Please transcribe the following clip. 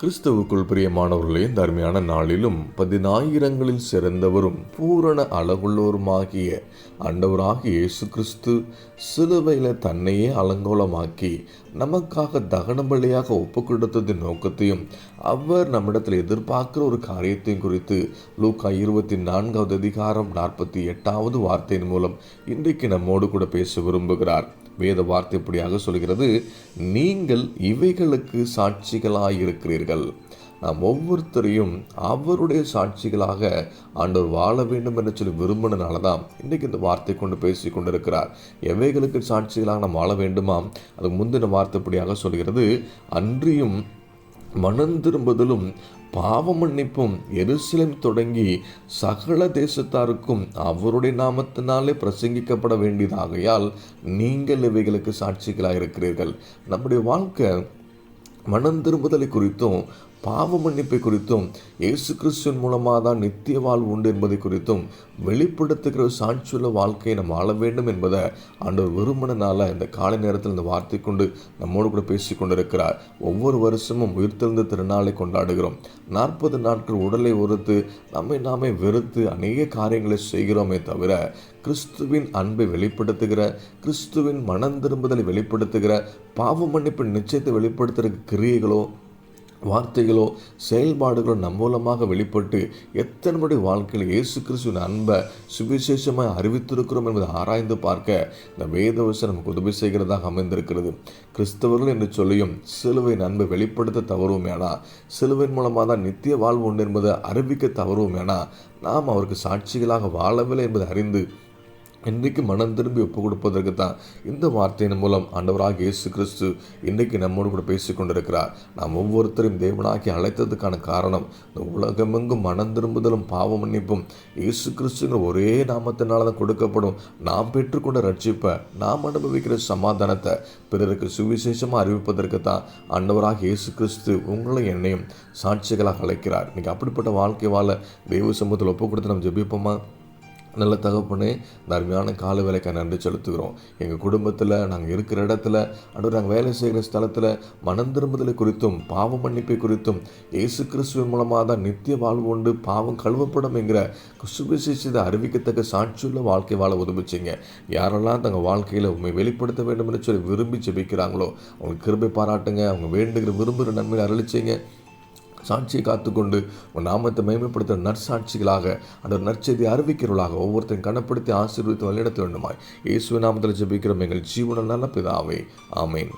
கிறிஸ்துவுக்குள் பிரியமானவர்களே, இந்த அருமையான நாளிலும் 10,000ங்களில் சிறந்தவரும் பூரண அழகுள்ளோருமாகிய ஆண்டவராகிய இயேசு கிறிஸ்து சிலுவையில் தன்னையே அலங்கோலமாக்கி நமக்காக தகன பலியாக ஒப்பு கொடுத்ததின் நோக்கத்தையும் அவர் நம்மிடத்தில் எதிர்பார்க்கிற ஒரு காரியத்தையும் குறித்து லூக்கா 24வது அதிகாரம் 48வது வார்த்தையின் மூலம் இன்றைக்கு நம்மோடு கூட பேச விரும்புகிறார். வேத வார்த்தை இப்படியாக சொல்கிறது, நீங்கள் இவைகளுக்கு சாட்சிகளாயிருக்கிறீர்கள். நாம் ஒவ்வொருத்தரையும் அவருடைய சாட்சிகளாக ஆண்டவர் வாழ வேண்டும் என்று சொல்லி விரும்பினால தான் இன்றைக்கு இந்த வார்த்தை கொண்டு பேசி கொண்டிருக்கிறார். எவைகளுக்கு சாட்சிகளாக நாம் வாழ வேண்டுமா? அதுக்கு முந்தின வார்த்தை இப்படியாக சொல்கிறது, அன்றியும் மனந்திரும்புதலும் பாவ மன்னிப்பும் எருசலேம் தொடங்கி சகல தேசத்தாருக்கும் அவருடைய நாமத்தினாலே பிரசங்கிக்கப்பட வேண்டியதாகையால் நீங்கள் இவைகளுக்கு சாட்சிகளாயிருக்கிறீர்கள். நம்முடைய வாழ்க்கை மனந்திரும்புதலை குறித்தும் பாவ மன்னிப்பை குறித்தும் இயேசு கிறிஸ்துவின் மூலமாக தான் நித்திய வாழ்வு உண்டு என்பதை குறித்தும் வெளிப்படுத்துகிற சாட்சியுள்ள வாழ்க்கையை நம்ம ஆள வேண்டும் என்பதை ஆண்டவர் விரும்பினால இந்த காலை நேரத்தில் இந்த வார்த்தை கொண்டு நம்மோடு கூட பேசி கொண்டிருக்கிறார். ஒவ்வொரு வருஷமும் உயிர்த்தெழுந்த திருநாளை கொண்டாடுகிறோம். 40 நாட்கள் உடலை ஒருத்து நம்மை நாமே வெறுத்து அநேக காரியங்களை செய்கிறோமே தவிர கிறிஸ்துவின் அன்பை வெளிப்படுத்துகிற, கிறிஸ்துவின் மனம் திரும்புதலை வெளிப்படுத்துகிற, பாவ மன்னிப்பின் நிச்சயத்தை வெளிப்படுத்துகிற கிரியைகளோ வார்த்தைகளோ செயல்பாடுகளோ நம் மூலமாக வெளிப்பட்டு எத்தனையுடைய வாழ்க்கையில் இயேசு கிறிஸ்துவின் அன்பை சுவிசேஷமாக அறிவித்திருக்கிறோம் என்பதை ஆராய்ந்து பார்க்க இந்த வேதவசனம் நமக்கு உதவி செய்கிறதாக அமைந்திருக்கிறது. கிறிஸ்தவர்கள் என்று சொல்லியும் சிலுவையின் அன்பை வெளிப்படுத்த தவறுவோமேனா, சிலுவையின் மூலமாக தான் நித்திய வாழ்வு உண்டு என்பதை அறிவிக்க தவறுவோமேனா, நாம் அவருக்கு சாட்சிகளாக வாழவில்லை என்பதை அறிந்து இன்றைக்கு மனம் திரும்பி ஒப்பு கொடுப்பதற்கு தான் இந்த வார்த்தையின் மூலம் ஆண்டவராக இயேசு கிறிஸ்து இன்றைக்கு நம்மோடு கூட பேசி கொண்டிருக்கிறார். நாம் ஒவ்வொருத்தரையும் தேவனாக்கி அழைத்ததுக்கான காரணம் இந்த உலகமெங்கும் மனம் திரும்புதலும் பாவ மன்னிப்பும் இயேசு கிறிஸ்துங்கிற ஒரே நாமத்தினால தான் கொடுக்கப்படும். நாம் பெற்றுக்கொண்ட ரட்சிப்பை, நாம் அனுபவிக்கிற சமாதானத்தை பிறருக்கு சுவிசேஷமாக அறிவிப்பதற்கு தான் ஆண்டவராக இயேசு கிறிஸ்து உங்களை என்னையும் சாட்சிகளாக அழைக்கிறார். இன்றைக்கி அப்படிப்பட்ட வாழ்க்கை வாழ தெய்வ சமூகத்தில் ஒப்பு கொடுத்து நம்ம ஜெபிப்போமா? நல்ல தகப்பனே, இந்த அருமையான கால வேலைக்காக நன்றி செலுத்துகிறோம். எங்கள் குடும்பத்தில் நாங்கள் இருக்கிற இடத்துல அடுத்து நாங்கள் வேலை செய்கிற ஸ்தலத்தில் மனம் திரும்புதலை குறித்தும் பாவ மன்னிப்பை குறித்தும் இயேசு கிறிஸ்துவின் மூலமாக தான் நித்திய வாழ்வு உண்டு, பாவம் கழுவப்படும் என்கிற சுவிசேஷத்தை அறிவிக்கத்தக்க சாட்சியுள்ள வாழ்க்கை வாழ உதவிச்சிங்க. யாரெல்லாம் தங்கள் வாழ்க்கையில் உண்மை வெளிப்படுத்த வேண்டும் என்று சொல்லி விரும்பி ஜெபிக்கிறாங்களோ அவங்களுக்கு கிருபை பாராட்டுங்க. அவங்க வேண்டுகிற விரும்புகிற நன்மையை அருளிச்சிங்க. சாட்சியை காத்துக்கொண்டு உன் நாமத்தை மேம்படுத்த நற்சாட்சிகளாக அந்த நற்செய்தி அறிவிக்கிறவர்களாக ஒவ்வொருத்தையும் கனப்படுத்தி ஆசீர்வதித்து வழிநடத்த வேண்டுமாய் இயேசுவின் நாமத்தில் ஜெபிக்கிறோம் எங்கள் ஜீவன நல்ல பிதாவே, ஆமேன்.